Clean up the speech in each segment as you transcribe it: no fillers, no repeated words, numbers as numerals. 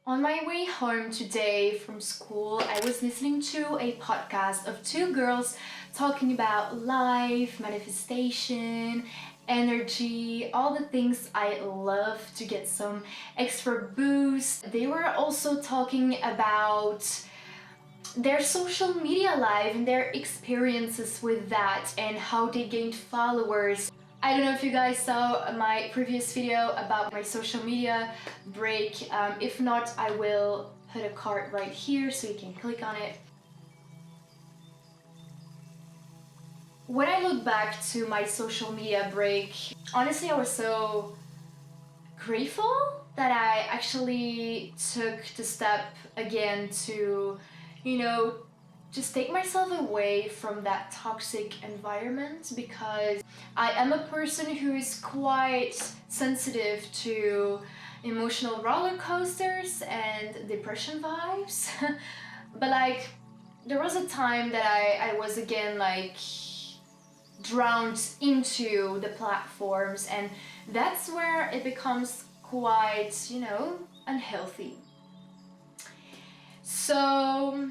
On my way home today from school, I was listening to a podcast of two girls talking about life, manifestation, energy, all the things I love to get some extra boost. They were also talking about their social media life and their experiences with that and how they gained followers. I don't know if you guys saw my previous video about my social media break. If not, I will put a card right here so you can click on it. When I look back to my social media break, honestly, I was so grateful that I actually took the step again to, just take myself away from that toxic environment, because I am a person who is quite sensitive to emotional roller coasters and depression vibes. But there was a time that I was again drowned into the platforms, and that's where it becomes quite, unhealthy. So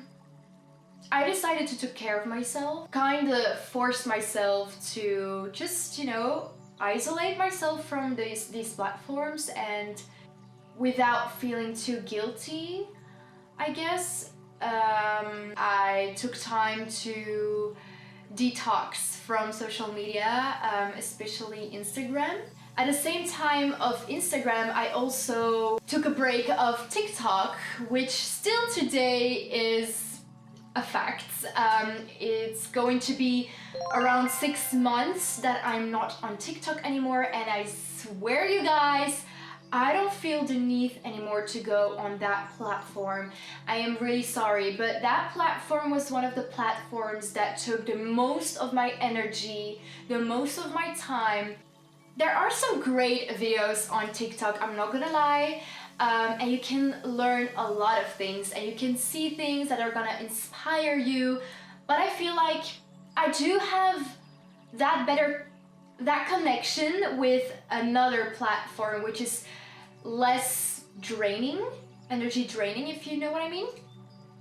I decided to take care of myself, kind of forced myself to just, isolate myself from these platforms, and without feeling too guilty, I guess, I took time to detox from social media, especially Instagram. At the same time of Instagram, I also took a break of TikTok, which still today is a fact. It's going to be around 6 months that I'm not on TikTok anymore, and I swear you guys, I don't feel the need anymore to go on that platform. I am really sorry, but that platform was one of the platforms that took the most of my energy, the most of my time. There are some great videos on TikTok, I'm not gonna lie, and you can learn a lot of things, and you can see things that are gonna inspire you, but I feel like I do have that connection with another platform, which is less draining, energy draining, if you know what I mean,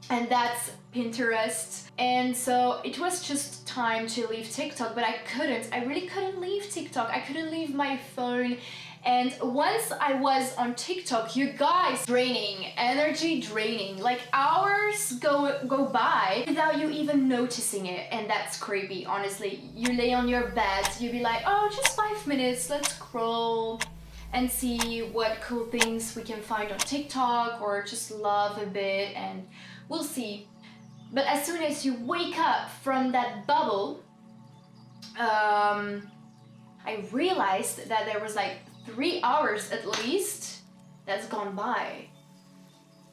and that's Pinterest. And so it was just time to leave TikTok, but I really couldn't leave TikTok. I couldn't leave my phone. And once I was on TikTok, you guys, draining, energy draining, like hours go by without you even noticing it, and that's creepy, honestly. You lay on your bed, you be like, oh, just 5 minutes, let's scroll and see what cool things we can find on TikTok, or just laugh a bit, and we'll see. But as soon as you wake up from that bubble, I realized that there was 3 hours at least that's gone by.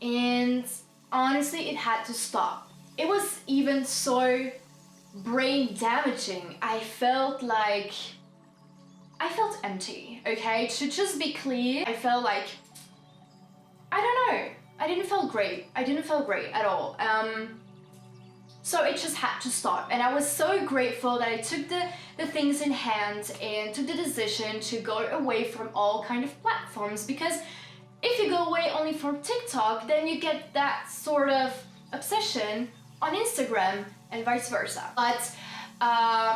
And honestly, it had to stop. It was even so brain damaging. I felt empty, okay? To just be clear, I felt I don't know. I didn't feel great. I didn't feel great at all. So it just had to stop, and I was so grateful that I took the things in hand and took the decision to go away from all kind of platforms, because if you go away only from TikTok, then you get that sort of obsession on Instagram and vice versa. But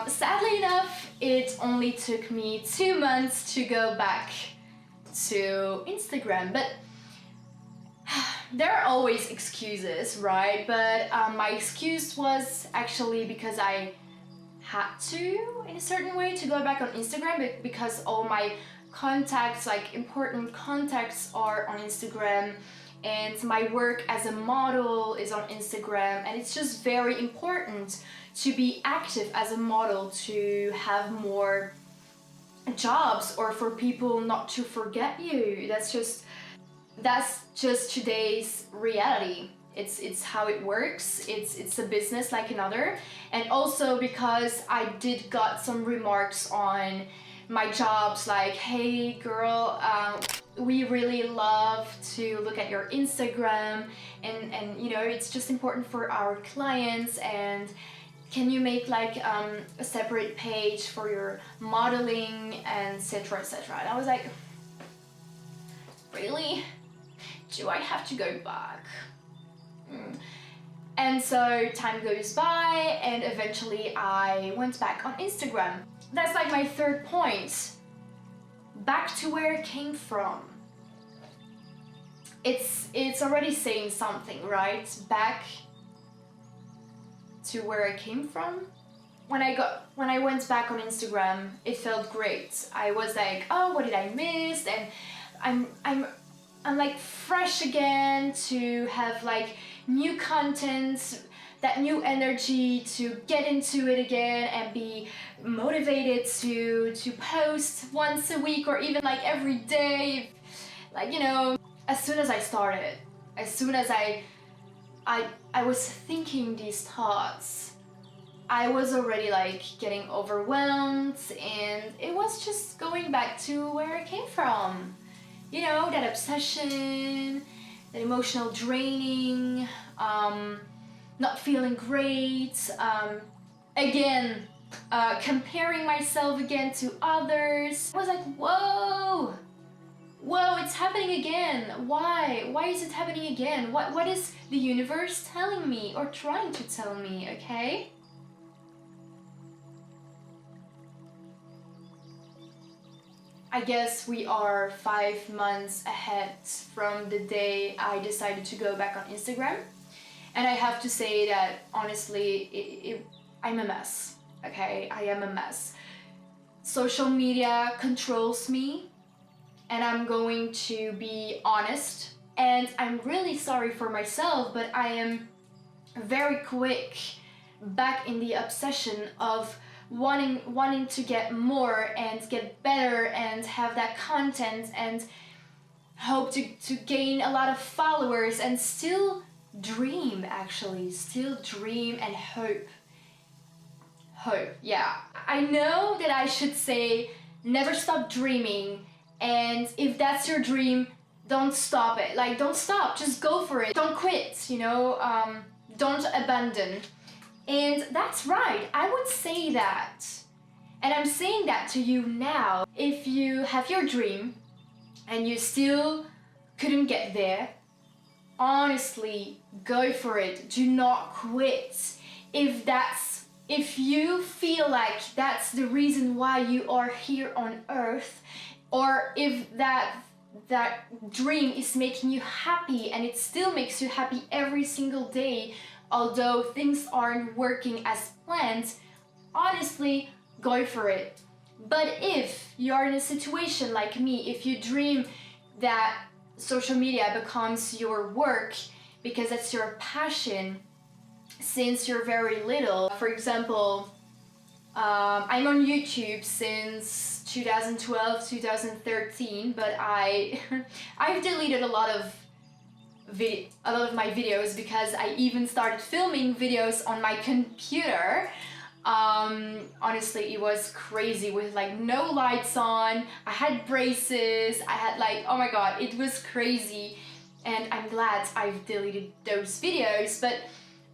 sadly enough, it only took me 2 months to go back to Instagram. But there are always excuses, right? But my excuse was actually because I had to, in a certain way, to go back on Instagram, because all my contacts, important contacts, are on Instagram, and my work as a model is on Instagram, and it's just very important to be active as a model, to have more jobs, or for people not to forget you. That's just today's reality. It's how it works. It's a business like another. And also because I did got some remarks on my jobs like, hey girl, we really love to look at your Instagram, and it's just important for our clients, and can you make a separate page for your modeling, and etc, etc. And I was like, really? do I have to go back? And so time goes by, and eventually I went back on Instagram. That's like my third point. Back to where it came from. It's already saying something, right? Back to where I came from. When I went back on Instagram, it felt great. I was like, oh, what did I miss? And I'm like fresh again to have like new content, that new energy to get into it again and be motivated to post once a week or even like every day. Like, you know, as soon as I started, as soon as I was thinking these thoughts, I was already like getting overwhelmed, and it was just going back to where it came from. You know, that obsession, that emotional draining, not feeling great, comparing myself again to others. I was like, whoa, it's happening again. Why? Why is it happening again? What is the universe telling me or trying to tell me, okay? I guess we are 5 months ahead from the day I decided to go back on Instagram. And I have to say that honestly, I'm a mess, okay? I am a mess. Social media controls me, and I'm going to be honest. And I'm really sorry for myself, but I am very quick back in the obsession of wanting to get more and get better and have that content and hope to gain a lot of followers and still dream and hope, yeah. I know that I should say never stop dreaming, and if that's your dream, don't stop it. Like, don't stop, just go for it. Don't quit, you know, don't abandon. And that's right, I would say that. And I'm saying that to you now. If you have your dream and you still couldn't get there, honestly, go for it. Do not quit. If you feel like that's the reason why you are here on earth, or if that dream is making you happy and it still makes you happy every single day, although things aren't working as planned, honestly, go for it. But if you're in a situation like me, if you dream that social media becomes your work because that's your passion since you're very little, for example, I'm on YouTube since 2012, 2013, but I've deleted a lot of my videos because I even started filming videos on my computer. Honestly, it was crazy with like no lights on. I had braces. I had like, oh my god, it was crazy. And I'm glad I've deleted those videos, but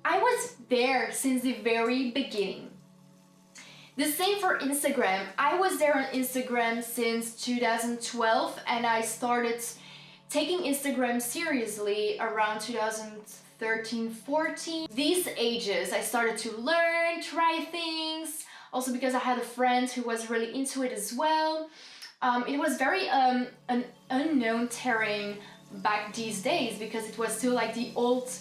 I was there since the very beginning. The same for Instagram. I was there on Instagram since 2012, and I started taking Instagram seriously around 2013-14. These ages I started to learn, try things, also because I had a friend who was really into it as well. It was very an unknown terrain back these days because it was still like the old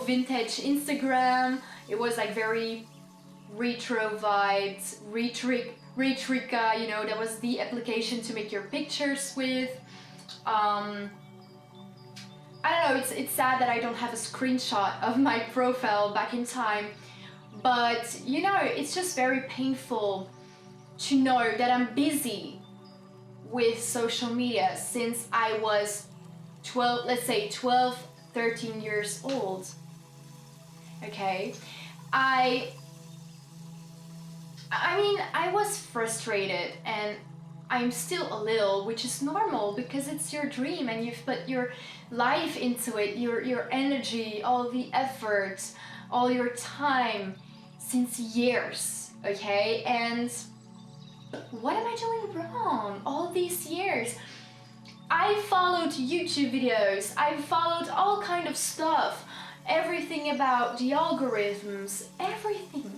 vintage Instagram. It was like very retro vibes, Retrica, you know, that was the application to make your pictures with. I don't know, it's sad that I don't have a screenshot of my profile back in time, but you know, it's just very painful to know that I'm busy with social media since I was 12, let's say 12, 13 years old. Okay, I mean, I was frustrated, and I'm still a little, which is normal because it's your dream and you've put your life into it, your energy, all the effort, all your time since years, okay? And what am I doing wrong all these years? I followed YouTube videos, I followed all kind of stuff, everything about the algorithms, everything.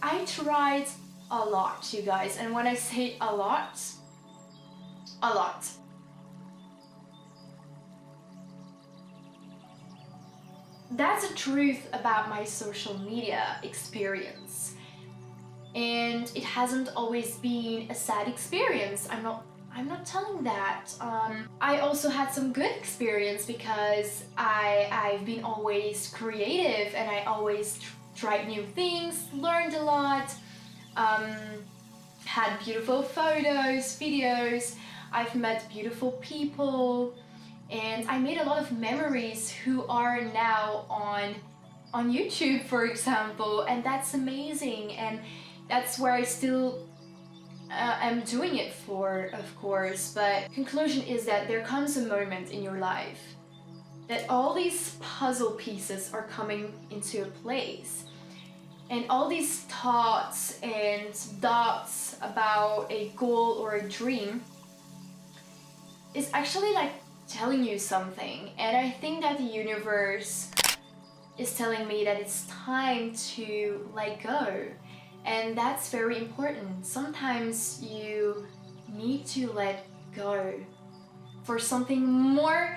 I tried a lot, you guys, and when I say a lot, a lot. That's the truth about my social media experience. And it hasn't always been a sad experience. I'm not telling that. I also had some good experience because I've been always creative and I always tried new things, learned a lot, had beautiful photos, videos, I've met beautiful people, and I made a lot of memories who are now on YouTube, for example, and that's amazing, and that's where I still am doing it for, of course. But conclusion is that there comes a moment in your life that all these puzzle pieces are coming into place, and all these thoughts and doubts about a goal or a dream is actually like telling you something. And I think that the universe is telling me that it's time to let go. And that's very important. Sometimes you need to let go for something more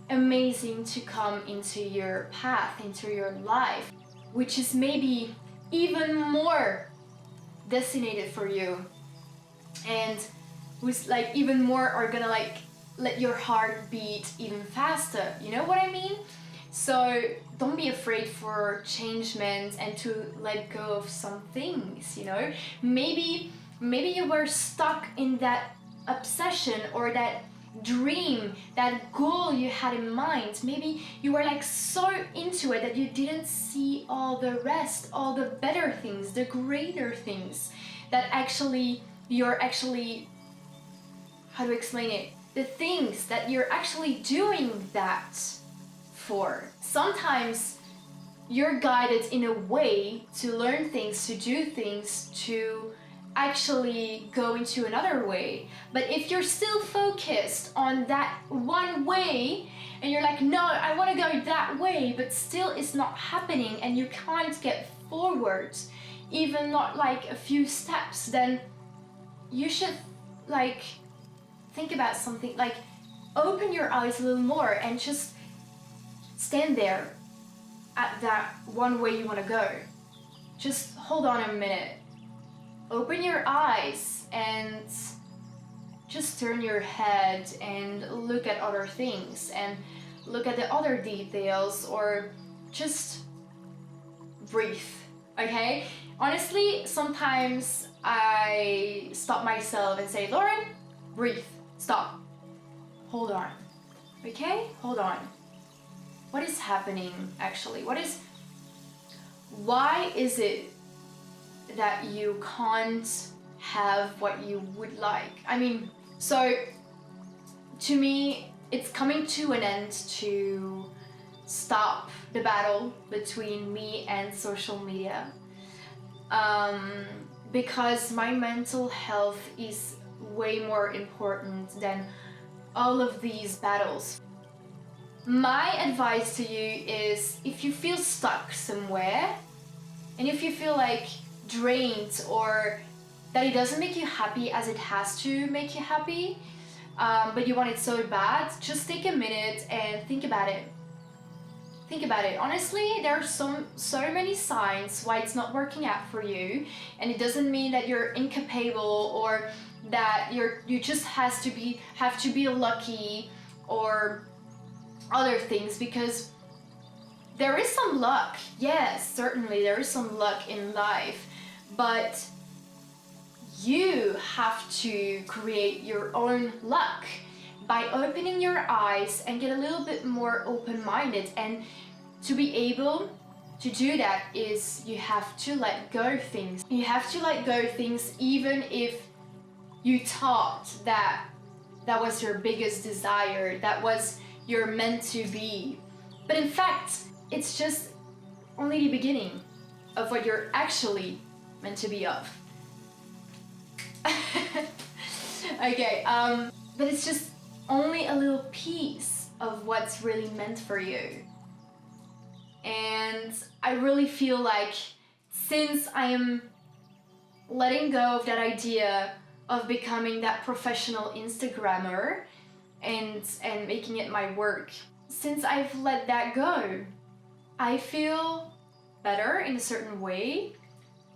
amazing to come into your path, into your life, which is maybe even more designated for you, and who's like even more are gonna like let your heart beat even faster. You know what I mean? So don't be afraid for changement and to let go of some things, you know? Maybe you were stuck in that obsession or that dream, that goal you had in mind. Maybe you were like so into it that you didn't see all the rest, all the better things, the greater things that actually you're actually, how to explain it? The things that you're actually doing that for. Sometimes you're guided in a way to learn things, to do things, to actually go into another way. But if you're still focused on that one way and you're like, no, I want to go that way, but still it's not happening and you can't get forward, even not like a few steps, then you should like think about something, like open your eyes a little more and just stand there at that one way you want to go. Just hold on a minute. Open your eyes and just turn your head and look at other things and look at the other details, or just breathe, okay? Honestly, sometimes I stop myself and say, Lauren, breathe, stop, hold on, okay? Hold on. What is happening actually? Why is it that you can't have what you would like? I mean, so to me, it's coming to an end to stop the battle between me and social media, because my mental health is way more important than all of these battles. My advice to you is, if you feel stuck somewhere and if you feel like drained or that it doesn't make you happy as it has to make you happy, but you want it so bad, just take a minute and think about it. Think about it. Honestly, there are so many signs why it's not working out for you, and it doesn't mean that you're incapable or that you just have to be lucky or other things, because there is some luck. Yes, certainly there is some luck in life, but you have to create your own luck by opening your eyes and get a little bit more open-minded. And to be able to do that is you have to let go of things. You have to let go of things even if you thought that was your biggest desire, that was you're meant to be. But in fact, it's just only the beginning of what you're actually meant to be of. Okay, but it's just only a little piece of what's really meant for you. And I really feel like since I am letting go of that idea of becoming that professional Instagrammer and making it my work, since I've let that go, I feel better in a certain way,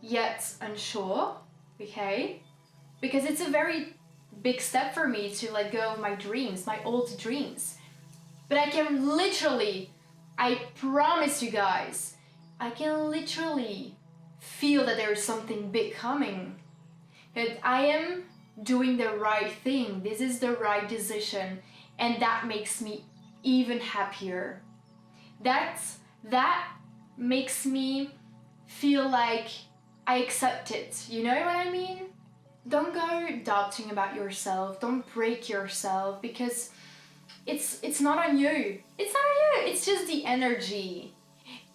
yet unsure, okay? Because it's a very big step for me to let go of my dreams, my old dreams. But I can literally, I promise you guys, I can literally feel that there is something big coming. That I am doing the right thing. This is the right decision. And that makes me even happier. That makes me feel like I accept it. You know what I mean? Don't go doubting about yourself. Don't break yourself, because it's not on you. It's not on you. It's just the energy.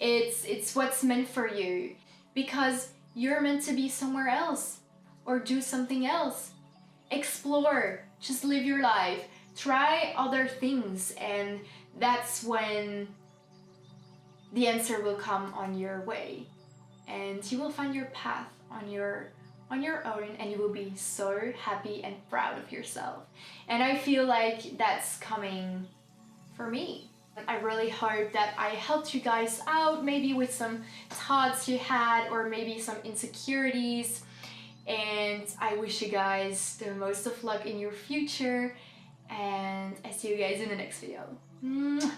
It's what's meant for you, because you're meant to be somewhere else or do something else. Explore. Just live your life. Try other things, and that's when the answer will come on your way, and you will find your path on your own, and you will be so happy and proud of yourself. And I feel like that's coming for me. I really hope that I helped you guys out, maybe with some thoughts you had, or maybe some insecurities. And I wish you guys the most of luck in your future, and I see you guys in the next video. Mwah.